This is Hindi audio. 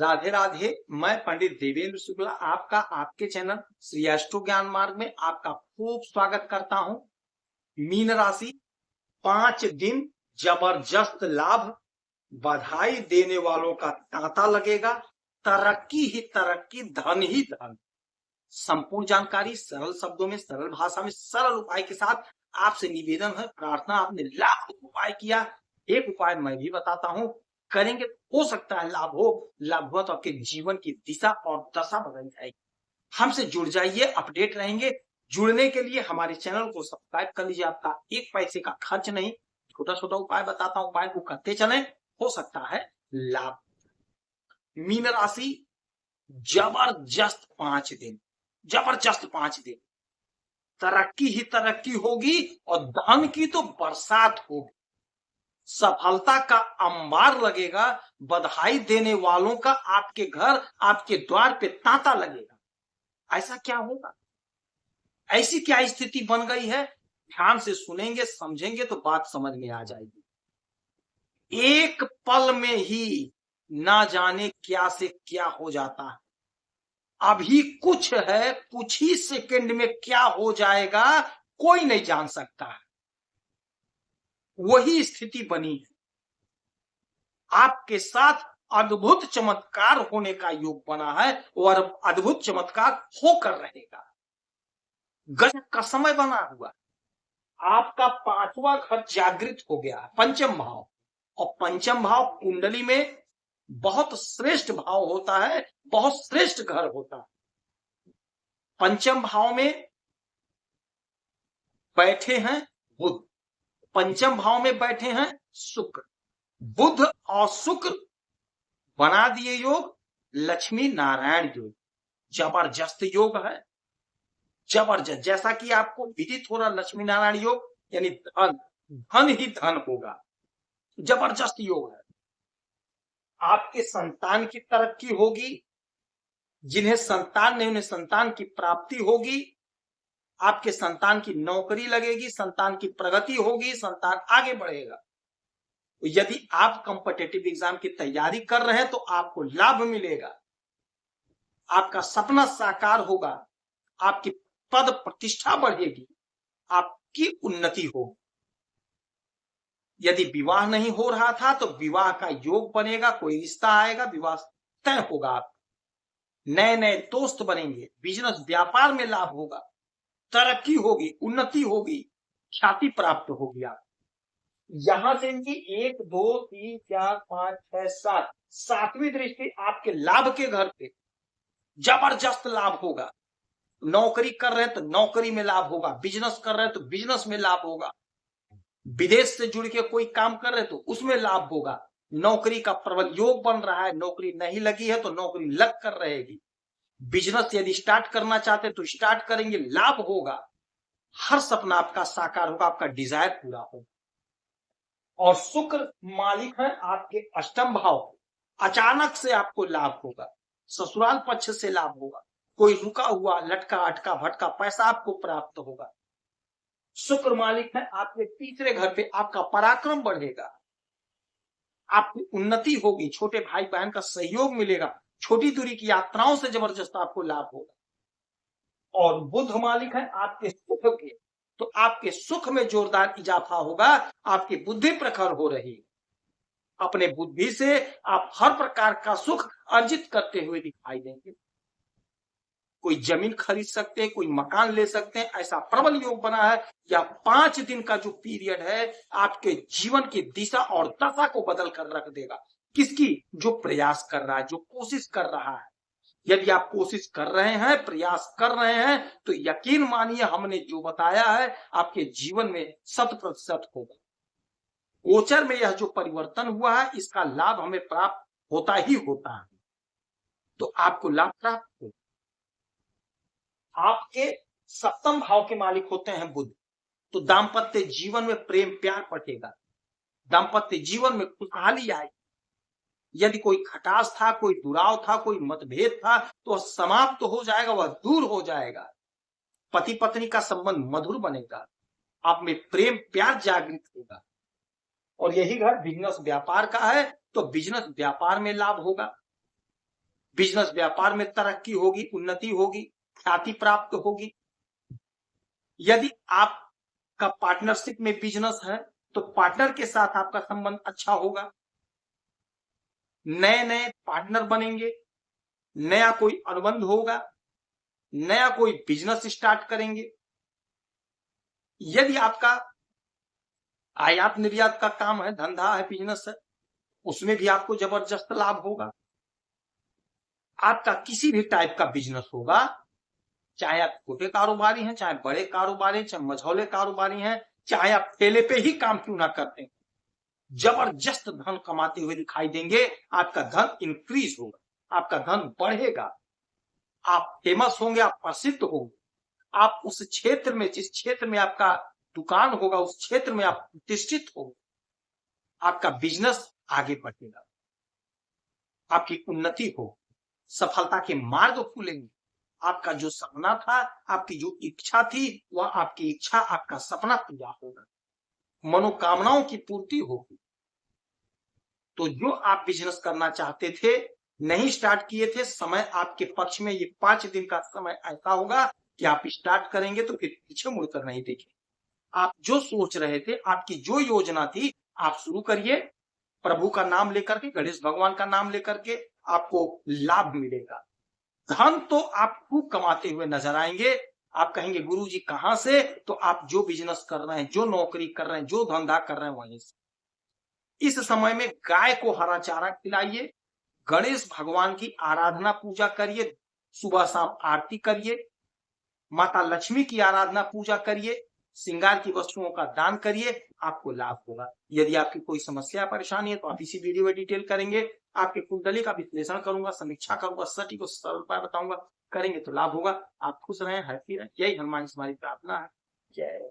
राधे राधे। मैं पंडित देवेंद्र शुक्ला आपका आपके चैनल श्री एस्ट्रो ज्ञान मार्ग में आपका खूब स्वागत करता हूं। मीन राशि 5 दिन जबरदस्त लाभ, बधाई देने वालों का तांता लगेगा, तरक्की ही तरक्की, धन ही धन। संपूर्ण जानकारी सरल शब्दों में, सरल भाषा में, सरल उपाय के साथ आपसे निवेदन है, प्रार्थना। आपने लाख उपाय किया, एक उपाय मैं भी बताता हूं, करेंगे हो सकता है लाभ हो। लाभ हुआ तो आपके जीवन की दिशा और दशा बदल जाएगी। हमसे जुड़ जाइए, अपडेट रहेंगे। जुड़ने के लिए हमारे चैनल को सब्सक्राइब कर लीजिए, आपका एक पैसे का खर्च नहीं। छोटा छोटा उपाय बताता हूं, उपाय को करते चले, हो सकता है लाभ। मीन राशि जबरदस्त 5 दिन, जबरदस्त 5 दिन, तरक्की ही तरक्की होगी और धन की तो बरसात होगी। सफलता का अंबार लगेगा, बधाई देने वालों का आपके घर, आपके द्वार पे तांता लगेगा। ऐसा क्या होगा, ऐसी क्या स्थिति बन गई है? ध्यान से सुनेंगे, समझेंगे तो बात समझ में आ जाएगी। एक पल में ही ना जाने क्या से क्या हो जाता है। अभी कुछ है, कुछ ही सेकंड में क्या हो जाएगा कोई नहीं जान सकता है। वही स्थिति बनी है। आपके साथ अद्भुत चमत्कार होने का योग बना है और अद्भुत चमत्कार होकर रहेगा। गजब का समय बना हुआ, आपका 5वां घर जागृत हो गया, पंचम भाव। और पंचम भाव कुंडली में बहुत श्रेष्ठ भाव होता है, बहुत श्रेष्ठ घर होता है। पंचम भाव में बैठे हैं बुध, पंचम भाव में बैठे हैं शुक्र। बुध और शुक्र बना दिए योग लक्ष्मी नारायण योग। जबरदस्त योग है, जबरदस्त। जैसा कि आपको विदित हो रहा, लक्ष्मी नारायण योग यानी धन, धन ही धन होगा। जबरदस्त योग है। आपके संतान की तरक्की होगी, जिन्हें संतान नहीं उन्हें संतान की प्राप्ति होगी। आपके संतान की नौकरी लगेगी, संतान की प्रगति होगी, संतान आगे बढ़ेगा। यदि आप कॉम्पिटिटिव एग्जाम की तैयारी कर रहे हैं तो आपको लाभ मिलेगा, आपका सपना साकार होगा, आपकी पद प्रतिष्ठा बढ़ेगी, आपकी उन्नति होगी। यदि विवाह नहीं हो रहा था तो विवाह का योग बनेगा, कोई रिश्ता आएगा, विवाह तय होगा। आप नए नए दोस्त बनेंगे, बिजनेस व्यापार में लाभ होगा, तरक्की होगी, उन्नति होगी, ख्याति प्राप्त होगी। आप यहां से इनकी 1 2 3 4 5 6 7 सातवीं दृष्टि आपके लाभ के घर पे, जबरदस्त लाभ होगा। नौकरी कर रहे हैं तो नौकरी में लाभ होगा, बिजनेस कर रहे हैं तो बिजनेस में लाभ होगा, विदेश से जुड़ के कोई काम कर रहे हैं तो उसमें लाभ होगा। नौकरी का प्रबल योग बन रहा है, नौकरी नहीं लगी है तो नौकरी लग कर रहेगी। बिजनेस यदि स्टार्ट करना चाहते हैं तो स्टार्ट करेंगे, लाभ होगा। हर सपना आपका साकार होगा, आपका डिजायर पूरा होगा। और शुक्र मालिक है आपके अष्टम भाव, अचानक से आपको लाभ होगा, ससुराल पक्ष से लाभ होगा, कोई रुका हुआ लटका अटका भटका पैसा आपको प्राप्त होगा। शुक्र मालिक है आपके तीसरे घर पे, आपका पराक्रम बढ़ेगा, आपकी उन्नति होगी, छोटे भाई बहन का सहयोग मिलेगा, छोटी दूरी की यात्राओं से जबरदस्त आपको लाभ होगा। और बुध मालिक है आपके सुख के, तो आपके सुख में जोरदार इजाफा होगा, आपकी बुद्धि प्रखर हो रही है। अपने बुद्धि से आप हर प्रकार का सुख अर्जित करते हुए दिखाई देंगे। कोई जमीन खरीद सकते हैं, कोई मकान ले सकते हैं, ऐसा प्रबल योग बना है। या 5 दिन का जो पीरियड है आपके जीवन की दिशा और दशा को बदल कर रख देगा। किसकी? जो प्रयास कर रहा है, जो कोशिश कर रहा है। यदि आप कोशिश कर रहे हैं, प्रयास कर रहे हैं तो यकीन मानिए हमने जो बताया है आपके जीवन में 100% होगा। गोचर में यह जो परिवर्तन हुआ है इसका लाभ हमें प्राप्त होता ही होता है। तो आपको लाभ प्राप्त हो। आपके सप्तम भाव के मालिक होते हैं बुध, तो दाम्पत्य जीवन में प्रेम प्यार बढ़ेगा, दाम्पत्य जीवन में खुशहाली आएगी। यदि कोई खटास था, कोई दुराव था, कोई मतभेद था तो समाप्त हो जाएगा, वह दूर हो जाएगा। पति पत्नी का संबंध मधुर बनेगा, आप में प्रेम प्यार जागृत होगा। और यही घर बिजनेस व्यापार का है तो बिजनेस व्यापार में लाभ होगा। बिजनेस व्यापार में तरक्की होगी, उन्नति होगी, ख्याति प्राप्त होगी। यदि आपका पार्टनरशिप में बिजनेस है तो पार्टनर के साथ आपका संबंध अच्छा होगा, नए नए पार्टनर बनेंगे, नया कोई अनुबंध होगा, नया कोई बिजनेस स्टार्ट करेंगे। यदि आपका आयात निर्यात का काम है, धंधा है, बिजनेस है, उसमें भी आपको जबरदस्त लाभ होगा। आपका किसी भी टाइप का बिजनेस होगा, चाहे आप छोटे कारोबारी हैं, चाहे बड़े कारोबारी, चाहे मझौले कारोबारी हैं, चाहे आप ठेले पे ही काम क्यों ना करते हैं, जबरदस्त धन कमाते हुए दिखाई देंगे। आपका धन इंक्रीज होगा, आपका धन बढ़ेगा, आप फेमस होंगे, आप प्रसिद्ध होंगे, आप उस क्षेत्र में, जिस क्षेत्र में आपका दुकान होगा, उस क्षेत्र में आप प्रतिष्ठित होंगे, आपका बिजनेस आगे बढ़ेगा, आपकी उन्नति हो, सफलता के मार्ग खुलेंगे। आपका जो सपना था, आपकी जो इच्छा थी, वह आपकी इच्छा, आपका सपना पूरा होगा, मनोकामनाओं की पूर्ति होगी। तो जो आप बिजनेस करना चाहते थे, नहीं स्टार्ट किए थे, समय आपके पक्ष में, ये 5 दिन का समय ऐसा होगा कि आप स्टार्ट करेंगे तो फिर पीछे मुड़कर नहीं देखेंगे। आप जो सोच रहे थे, आपकी जो योजना थी, आप शुरू करिए। प्रभु का नाम लेकर के, गणेश भगवान का नाम लेकर के आपको लाभ मिलेगा। धन तो आप खूब कमाते हुए नजर आएंगे। आप कहेंगे गुरुजी कहां से? तो आप जो बिजनेस कर रहे हैं, जो नौकरी कर रहे हैं, जो धंधा कर रहे हैं, वहीं से। इस समय में गाय को हरा चारा खिलाइए, गणेश भगवान की आराधना पूजा करिए, सुबह शाम आरती करिए, माता लक्ष्मी की आराधना पूजा करिए, श्रृंगार की वस्तुओं का दान करिए, आपको लाभ होगा। यदि आपकी कोई समस्या परेशानी है तो आप इसी वीडियो में डिटेल करेंगे, आपके कुंडली का विश्लेषण करूंगा, समीक्षा करूंगा, सटीक और सरल उपाय बताऊंगा, करेंगे तो लाभ होगा। आप खुश रहें, हैप्पी रहें। यही हनुमान जी हमारी प्रार्थना है। जय